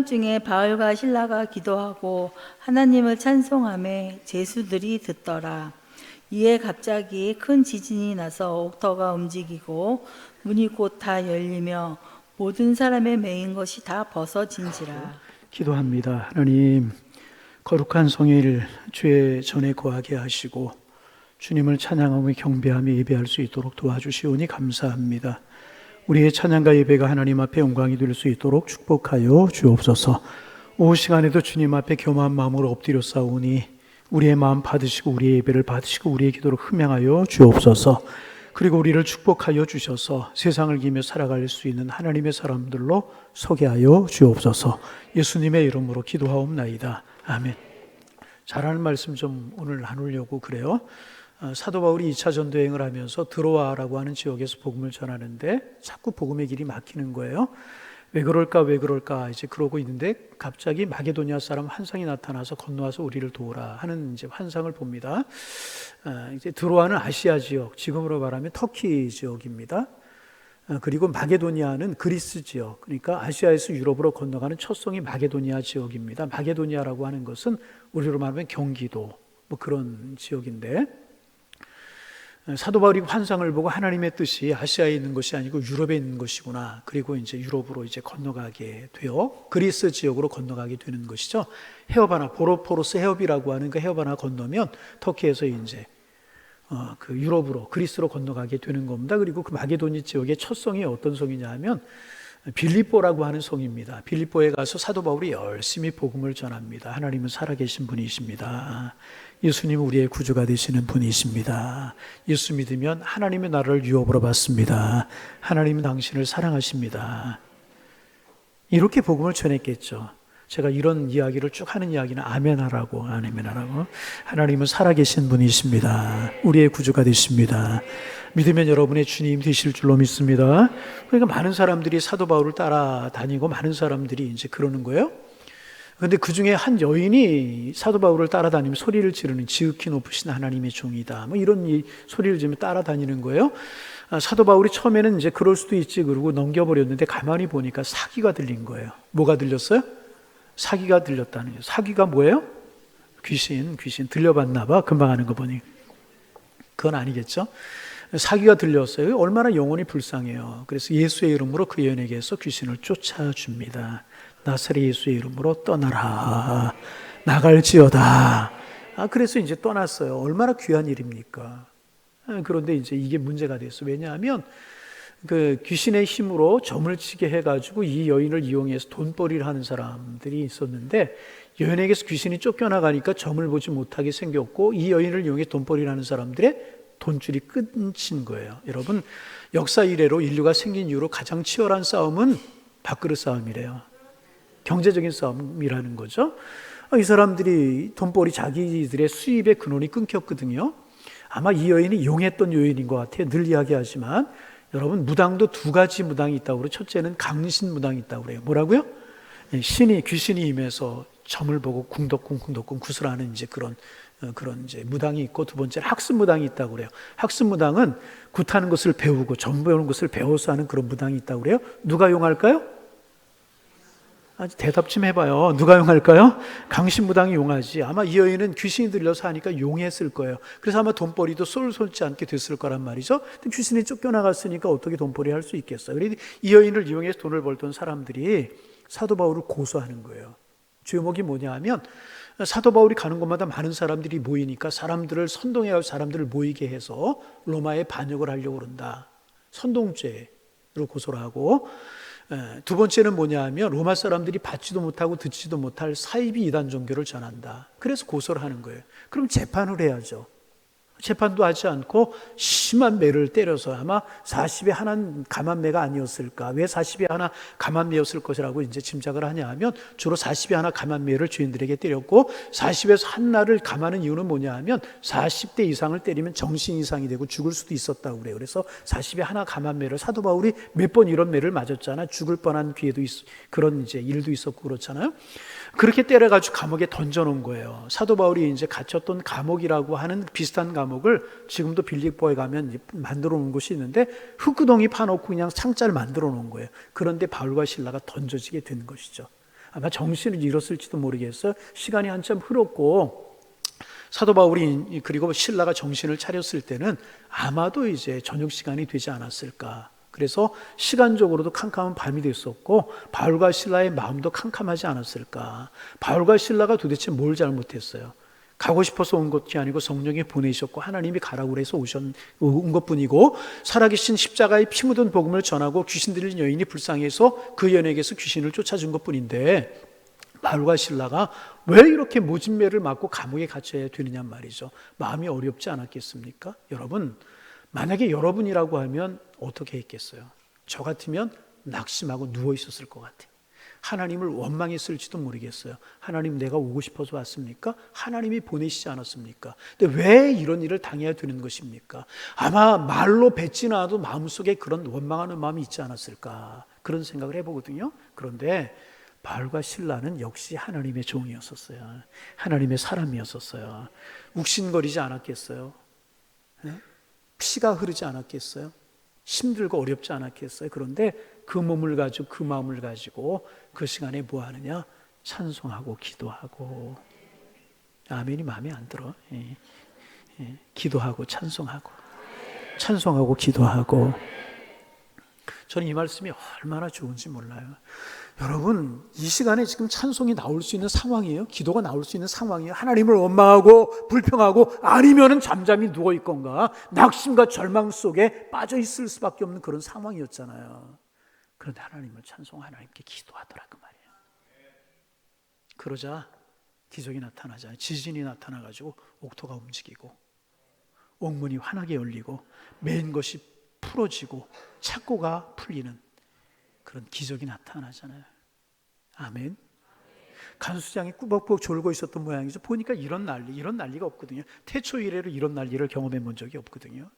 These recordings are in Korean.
한밤중에 바울과 실라가 기도하고 하나님을 찬송하며 제수들이 듣더라. 이에 갑자기 큰 지진이 나서 옥터가 움직이고 문이 곧 다 열리며 모든 사람의 매인 것이 다 벗어진지라. 기도합니다. 하나님, 거룩한 성일 주의 전에 거하게 하시고 주님을 찬양하며 경배하며 예배할 수 있도록 도와주시오니 감사합니다. 우리의 찬양과 예배가 하나님 앞에 영광이 될 수 있도록 축복하여 주옵소서. 오후 시간에도 주님 앞에 겸한 마음으로 엎드려 싸우니 우리의 마음 받으시고 우리의 예배를 받으시고 우리의 기도를 흠양하여 주옵소서. 그리고 우리를 축복하여 주셔서 세상을 이기며 살아갈 수 있는 하나님의 사람들로 서게 하여 주옵소서. 예수님의 이름으로 기도하옵나이다. 아멘. 잘하는 말씀 좀 오늘 나누려고 그래요. 사도 바울이 2차 전도여행을 하면서 드로아라고 하는 지역에서 복음을 전하는데 자꾸 복음의 길이 막히는 거예요. 왜 그럴까 이제 그러고 있는데 갑자기 마게도니아 사람 환상이 나타나서 건너와서 우리를 도우라 하는 이제 환상을 봅니다. 이제 드로아는 아시아 지역, 지금으로 말하면 터키 지역입니다. 그리고 마게도니아는 그리스 지역, 그러니까 아시아에서 유럽으로 건너가는 첫 성이 마게도니아 지역입니다. 마게도니아라고 하는 것은 우리로 말하면 경기도 뭐 그런 지역인데, 사도 바울이 환상을 보고 하나님의 뜻이 아시아에 있는 것이 아니고 유럽에 있는 것이구나. 그리고 이제 유럽으로 이제 건너가게 되어 그리스 지역으로 건너가게 되는 것이죠. 해협 하나, 보로포로스 해협이라고 하는 그 해협 하나 건너면 터키에서 이제 그 유럽으로 그리스로 건너가게 되는 겁니다. 그리고 그 마게도니 지역의 첫 성이 어떤 성이냐 하면 빌립보라고 하는 성입니다. 빌립보에 가서 사도 바울이 열심히 복음을 전합니다. 하나님은 살아계신 분이십니다. 예수님은 우리의 구주가 되시는 분이십니다. 예수 믿으면 하나님의 나라를 유업으로 받습니다. 하나님은 당신을 사랑하십니다. 이렇게 복음을 전했겠죠. 제가 이런 이야기를 쭉 하는 이야기는 아멘하라고. 하나님은 살아계신 분이십니다. 우리의 구주가 되십니다. 믿으면 여러분의 주님 되실 줄로 믿습니다. 그러니까 많은 사람들이 사도 바울을 따라다니고 많은 사람들이 이제 그러는 거예요. 그런데 그 중에 한 여인이 사도 바울을 따라다니며 소리를 지르는 지극히 높으신 하나님의 종이다. 뭐 이런 소리를 지르며 따라다니는 거예요. 사도 바울이 처음에는 이제 그럴 수도 있지 그러고 넘겨버렸는데 가만히 보니까 사기가 들린 거예요. 뭐가 들렸어요? 사기가 들렸다는 거예요. 사기가 뭐예요? 귀신 들려봤나 봐. 금방 하는 거 보니. 그건 아니겠죠. 사기가 들렸어요. 얼마나 영혼이 불쌍해요. 그래서 예수의 이름으로 그 여인에게서 귀신을 쫓아줍니다. 나사렛 예수의 이름으로 떠나라. 나갈지어다. 그래서 이제 떠났어요. 얼마나 귀한 일입니까? 그런데 이제 이게 문제가 됐어요. 왜냐하면 그 귀신의 힘으로 점을 치게 해가지고 이 여인을 이용해서 돈벌이를 하는 사람들이 있었는데 여인에게서 귀신이 쫓겨나가니까 점을 보지 못하게 생겼고 이 여인을 이용해 돈벌이를 하는 사람들의 돈줄이 끊긴 거예요. 여러분, 역사 이래로 인류가 생긴 이후로 가장 치열한 싸움은 밥그릇 싸움이래요. 경제적인 싸움이라는 거죠. 이 사람들이 돈벌이 자기들의 수입의 근원이 끊겼거든요. 아마 이 여인이 이용했던 여인인 것 같아요. 늘 이야기하지만 여러분, 무당도 두 가지 무당이 있다고 그래요. 첫째는 강신 무당이 있다고 그래요. 뭐라고요? 귀신이 임해서 점을 보고 궁덕궁 구슬하는 이제 그런 이제 무당이 있고, 두 번째는 학습 무당이 있다고 그래요. 학습 무당은 굿하는 것을 배우고 점 배우는 것을 배워서 하는 그런 무당이 있다고 그래요. 누가 용할까요? 대답 좀 해봐요. 누가 용할까요? 강신 무당이 용하지. 아마 이 여인은 귀신이 들려서 하니까 용했을 거예요. 그래서 아마 돈벌이도 쏠쏠지 않게 됐을 거란 말이죠. 근데 귀신이 쫓겨나갔으니까 어떻게 돈벌이 할 수 있겠어요? 그래서 이 여인을 이용해서 돈을 벌던 사람들이 사도 바울을 고소하는 거예요. 죄목이 뭐냐 하면 사도 바울이 가는 곳마다 많은 사람들이 모이니까 사람들을 선동해서 사람들을 모이게 해서 로마에 반역을 하려고 그런다. 선동죄로 고소를 하고, 두 번째는 뭐냐 하면 로마 사람들이 받지도 못하고 듣지도 못할 사이비 이단 종교를 전한다. 그래서 고소를 하는 거예요. 그럼 재판을 해야죠. 재판도 하지 않고 심한 매를 때려서 아마 40에 하나는 가만매가 아니었을까. 왜 40에 하나 가만매였을 것이라고 이제 짐작을 하냐 하면 주로 40에 하나 가만매를 죄인들에게 때렸고 40에서 하나를 감하는 이유는 뭐냐 하면 40대 이상을 때리면 정신 이상이 되고 죽을 수도 있었다고 그래요. 그래서 40에 하나 가만매를 사도 바울이 몇 번 이런 매를 맞았잖아요. 죽을 뻔한 기회도 그런 이제 일도 있었고 그렇잖아요. 그렇게 때려가지고 감옥에 던져놓은 거예요. 사도 바울이 이제 갇혔던 감옥이라고 하는 비슷한 감옥을 지금도 빌립보에 가면 만들어 놓은 곳이 있는데 흙구덩이 파놓고 그냥 창자를 만들어 놓은 거예요. 그런데 바울과 실라가 던져지게 된 것이죠. 아마 정신을 잃었을지도 모르겠어요. 시간이 한참 흘렀고 사도 바울이 그리고 신라가 정신을 차렸을 때는 아마도 이제 저녁 시간이 되지 않았을까. 그래서 시간적으로도 캄캄한 밤이 됐었고 바울과 신라의 마음도 캄캄하지 않았을까. 바울과 신라가 도대체 뭘 잘못했어요? 가고 싶어서 온 것이 아니고 성령이 보내셨고 하나님이 가라고 그래서 온 것뿐이고, 살아계신 십자가의 피 묻은 복음을 전하고 귀신 들린 여인이 불쌍해서 그 여인에게서 귀신을 쫓아준 것뿐인데 바울과 신라가 왜 이렇게 모진매를 맞고 감옥에 갇혀야 되느냐 말이죠. 마음이 어렵지 않았겠습니까? 여러분, 만약에 여러분이라고 하면 어떻게 했겠어요? 저 같으면 낙심하고 누워 있었을 것 같아요. 하나님을 원망했을지도 모르겠어요. 하나님, 내가 오고 싶어서 왔습니까? 하나님이 보내시지 않았습니까? 근데 왜 이런 일을 당해야 되는 것입니까? 아마 말로 뱉지는 않아도 마음속에 그런 원망하는 마음이 있지 않았을까, 그런 생각을 해보거든요. 그런데 바울과 신라는 역시 하나님의 종이었었어요. 하나님의 사람이었었어요. 욱신거리지 않았겠어요? 네? 피가 흐르지 않았겠어요? 힘들고 어렵지 않았겠어요? 그런데 그 몸을 가지고, 그 마음을 가지고 그 시간에 뭐 하느냐? 찬송하고 기도하고. 아멘이 마음에 안 들어. 기도하고 찬송하고, 찬송하고 기도하고. 저는 이 말씀이 얼마나 좋은지 몰라요. 여러분, 이 시간에 지금 찬송이 나올 수 있는 상황이에요? 기도가 나올 수 있는 상황이에요? 하나님을 원망하고 불평하고, 아니면은 잠잠히 누워 있건가 낙심과 절망 속에 빠져 있을 수밖에 없는 그런 상황이었잖아요. 그런데 하나님을 찬송하고 하나님께 기도하더라 그 말이에요. 그러자 기적이 나타나잖아요. 지진이 나타나가지고 옥토가 움직이고 옥문이 환하게 열리고 맨 것이 풀어지고 착고가 풀리는 그런 기적이 나타나잖아요. 아멘. 간수장이 꾸벅꾸벅 졸고 있었던 모양이죠. 보니까 이런 난리가 없거든요. 태초 이래로 이런 난리를 경험해 본 적이 없거든요.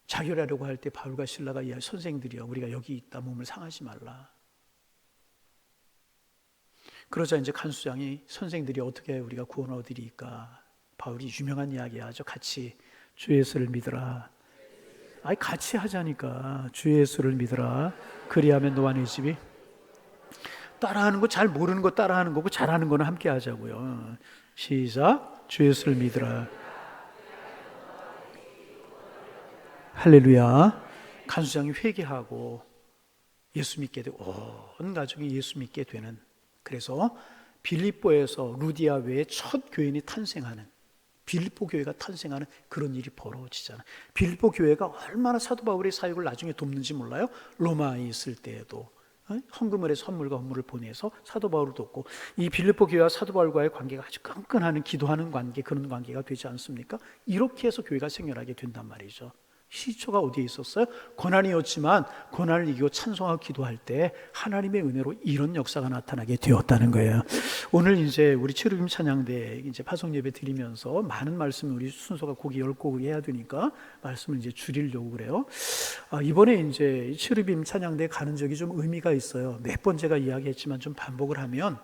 자결하려고 할 때 바울과 신라가 선생들이여, 우리가 여기 있다, 몸을 상하지 말라. 그러자 이제 간수장이 선생들이 어떻게 우리가 구원을 얻으리까? 바울이 유명한 이야기 하죠. 같이 주 예수를 믿으라. 아니, 같이 하자니까. 주 예수를 믿으라. 그리하면 너와 네 집이. 따라하는 거 잘 모르는 거 따라하는 거고, 잘하는 거는 함께 하자고요. 시작. 주 예수를 믿으라. 할렐루야. 간수장이 회개하고 예수 믿게 되고 온 가족이 예수 믿게 되는, 그래서 빌립보에서 루디아 외에 첫 교인이 탄생하는, 빌립보 교회가 탄생하는 그런 일이 벌어지잖아요. 빌립보 교회가 얼마나 사도 바울의 사역을 나중에 돕는지 몰라요? 로마에 있을 때에도 헌금을 해서 선물과 헌물을 보내서 사도 바울을 돕고, 이 빌립보 교회와 사도 바울과의 관계가 아주 끈끈한 기도하는 관계, 그런 관계가 되지 않습니까? 이렇게 해서 교회가 생겨나게 된단 말이죠. 시초가 어디에 있었어요? 고난이었지만 고난을 이기고 찬송하고 기도할 때 하나님의 은혜로 이런 역사가 나타나게 되었다는 거예요. 오늘 이제 우리 체르빔 찬양대 이제 파송 예배 드리면서 많은 말씀, 우리 순서가 곡이 10곡을 해야 되니까 말씀을 이제 줄이려고 그래요. 이번에 이제 체르빔 찬양대 가는 적이 좀 의미가 있어요. 몇 번 제가 이야기했지만 좀 반복을 하면,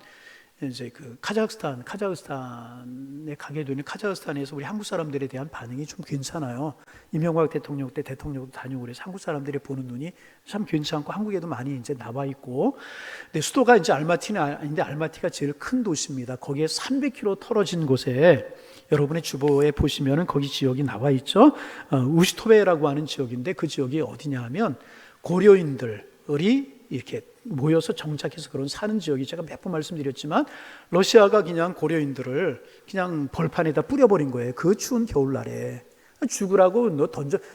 이제 그 카자흐스탄에 가게 되는, 카자흐스탄에서 우리 한국 사람들에 대한 반응이 좀 괜찮아요. 이명박 대통령 때 대통령도 다녀오고 그래서 한국 사람들이 보는 눈이 참 괜찮고 한국에도 많이 이제 나와 있고, 근데 수도가 이제 알마티는 아닌데 알마티가 제일 큰 도시입니다. 거기에 300km 털어진 곳에 여러분의 주보에 보시면은 거기 지역이 나와 있죠. 우시토베라고 하는 지역인데 그 지역이 어디냐 하면 고려인들이 이렇게 모여서 정착해서 그런 사는 지역이, 제가 몇 번 말씀드렸지만 러시아가 그냥 고려인들을 그냥 벌판에다 뿌려버린 거예요. 그 추운 겨울날에 죽으라고, 너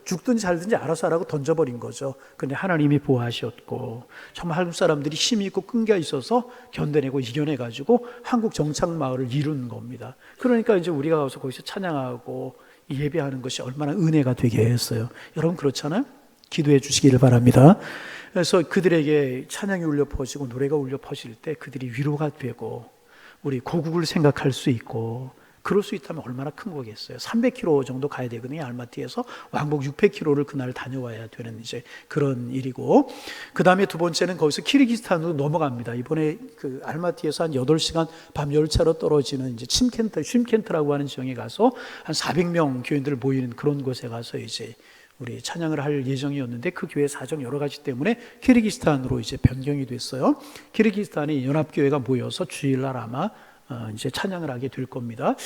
죽든지 살든지 알아서 하라고 던져버린 거죠. 그런데 하나님이 보호하셨고 정말 한국 사람들이 힘이 있고 끈기가 있어서 견뎌내고 이겨내가지고 한국 정착마을을 이룬 겁니다. 그러니까 이제 우리가 가서 거기서 찬양하고 예배하는 것이 얼마나 은혜가 되게 했어요. 여러분 그렇잖아요? 기도해 주시기를 바랍니다. 그래서 그들에게 찬양이 울려 퍼지고 노래가 울려 퍼질 때 그들이 위로가 되고 우리 고국을 생각할 수 있고, 그럴 수 있다면 얼마나 큰 거겠어요. 300km 정도 가야 되거든요. 알마티에서 왕복 600km를 그날 다녀와야 되는 이제 그런 일이고, 그 다음에 두 번째는 거기서 키르기스탄으로 넘어갑니다. 이번에 그 알마티에서 한 8시간 밤 열차로 떨어지는 이제 쉼켄트라고 하는 지역에 가서 한 400명 교인들 모이는 그런 곳에 가서 이제 우리 찬양을 할 예정이었는데 그 교회 사정 여러 가지 때문에 키르기스탄으로 이제 변경이 됐어요. 키르기스탄이 연합교회가 모여서 주일날 아마 이제 찬양을 하게 될 겁니다.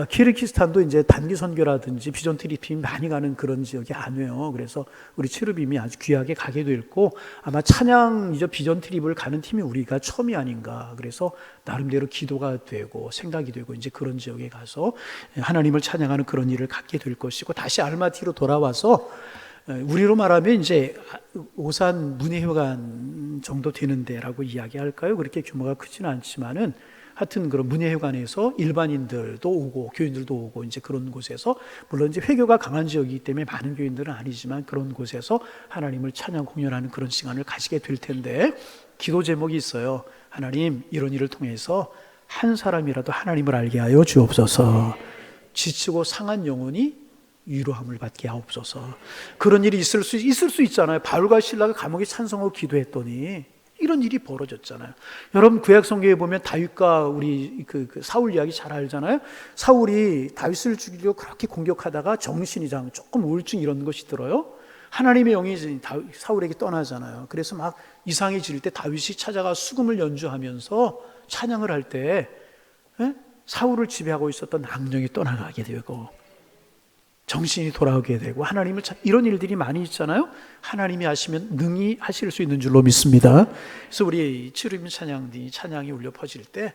키르기스탄도 이제 단기 선교라든지 비전 트리핑 많이 가는 그런 지역이 아니에요. 그래서 우리 체르빔이 아주 귀하게 가게 됐고 아마 찬양 이제 비전 트립을 가는 팀이 우리가 처음이 아닌가. 그래서 나름대로 기도가 되고 생각이 되고 이제 그런 지역에 가서 하나님을 찬양하는 그런 일을 갖게 될 것이고 다시 알마티로 돌아와서 우리로 말하면 이제 오산 문예회관 정도 되는 데라고 이야기할까요? 그렇게 규모가 크지는 않지만은 하여튼 그런 문예회관에서 일반인들도 오고 교인들도 오고 이제 그런 곳에서 물론 이제 회교가 강한 지역이기 때문에 많은 교인들은 아니지만 그런 곳에서 하나님을 찬양 공연하는 그런 시간을 가지게 될 텐데 기도 제목이 있어요. 하나님 이런 일을 통해서 한 사람이라도 하나님을 알게 하여 주옵소서. 지치고 상한 영혼이 위로함을 받게 하옵소서. 그런 일이 있을 수 있잖아요. 바울과 실라가 감옥에 찬송하고 기도했더니 이런 일이 벌어졌잖아요. 여러분 구약 성경에 보면 다윗과 우리 그 사울 이야기 잘 알잖아요. 사울이 다윗을 죽이려고 그렇게 공격하다가 정신이장 조금 우울증 이런 것이 들어요. 하나님의 영이 사울에게 떠나잖아요. 그래서 막 이상해질 때 다윗이 찾아가 수금을 연주하면서 찬양을 할 때 사울을 지배하고 있었던 악령이 떠나가게 되고 정신이 돌아오게 되고 하나님을 이런 일들이 많이 있잖아요. 하나님이 하시면 능히 하실 수 있는 줄로 믿습니다. 그래서 우리 치루빔 찬양이 울려 퍼질 때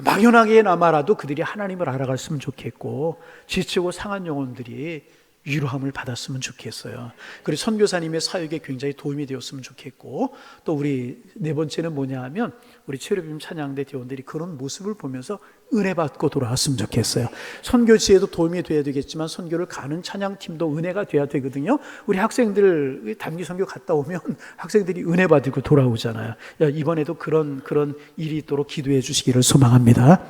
막연하게나마라도 그들이 하나님을 알아갔으면 좋겠고 지치고 상한 영혼들이 위로함을 받았으면 좋겠어요. 그리고 선교사님의 사역에 굉장히 도움이 되었으면 좋겠고 또 우리 네 번째는 뭐냐 하면 우리 체르빔 찬양대 대원들이 그런 모습을 보면서 은혜 받고 돌아왔으면 좋겠어요. 선교지에도 도움이 돼야 되겠지만 선교를 가는 찬양팀도 은혜가 돼야 되거든요. 우리 학생들 단기 선교 갔다 오면 학생들이 은혜 받고 돌아오잖아요. 이번에도 그런 일이 있도록 기도해 주시기를 소망합니다.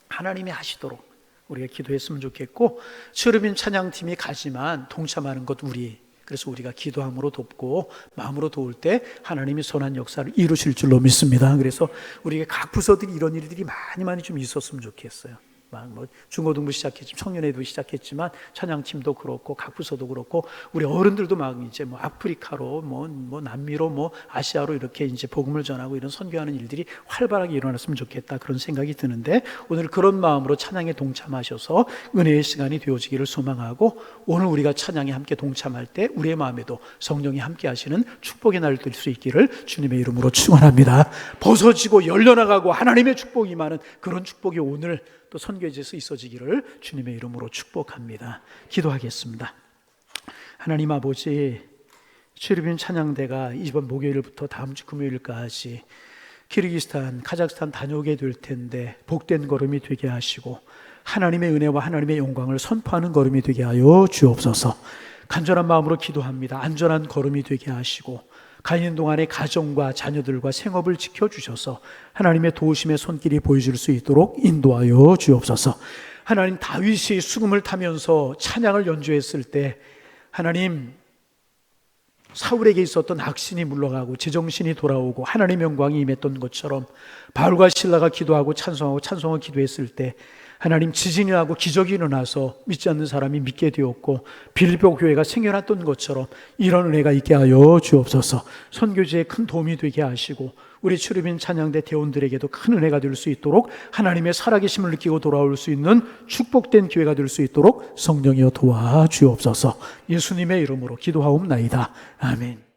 하나님이 하시도록 우리가 기도했으면 좋겠고 체르빔 찬양팀이 가지만 동참하는 것 그래서 우리가 기도함으로 돕고 마음으로 도울 때 하나님이 선한 역사를 이루실 줄로 믿습니다. 그래서 우리가 각 부서들이 이런 일들이 많이 좀 있었으면 좋겠어요. 뭐 중고등부 시작했지만 청년회도 시작했지만 찬양팀도 그렇고 각 부서도 그렇고 우리 어른들도 막 이제 뭐 아프리카로 뭐 남미로 뭐 아시아로 이렇게 이제 복음을 전하고 이런 선교하는 일들이 활발하게 일어났으면 좋겠다 그런 생각이 드는데 오늘 그런 마음으로 찬양에 동참하셔서 은혜의 시간이 되어지기를 소망하고 오늘 우리가 찬양에 함께 동참할 때 우리의 마음에도 성령이 함께 하시는 축복의 날 될 수 있기를 주님의 이름으로 축원합니다. 벗어지고 열려나가고 하나님의 축복이 임하는 그런 축복이 오늘 또 선교지에서 있어지기를 주님의 이름으로 축복합니다. 기도하겠습니다. 하나님 아버지, 체르빔 찬양대가 이번 목요일부터 다음 주 금요일까지 키르기스탄, 카자흐스탄 다녀오게 될 텐데 복된 걸음이 되게 하시고 하나님의 은혜와 하나님의 영광을 선포하는 걸음이 되게 하여 주옵소서. 간절한 마음으로 기도합니다. 안전한 걸음이 되게 하시고 가는 동안에 가정과 자녀들과 생업을 지켜주셔서 하나님의 도우심의 손길이 보여줄 수 있도록 인도하여 주옵소서. 하나님 다윗이 수금을 타면서 찬양을 연주했을 때 하나님 사울에게 있었던 악신이 물러가고 제정신이 돌아오고 하나님의 영광이 임했던 것처럼 바울과 실라가 기도하고 찬송하고 기도했을 때 하나님 지진이 나고 기적이 일어나서 믿지 않는 사람이 믿게 되었고 빌립보 교회가 생겨났던 것처럼 이런 은혜가 있게 하여 주옵소서. 선교지에 큰 도움이 되게 하시고 우리 체르빔 찬양대 대원들에게도 큰 은혜가 될 수 있도록 하나님의 살아계심을 느끼고 돌아올 수 있는 축복된 기회가 될 수 있도록 성령이여 도와 주옵소서. 예수님의 이름으로 기도하옵나이다. 아멘.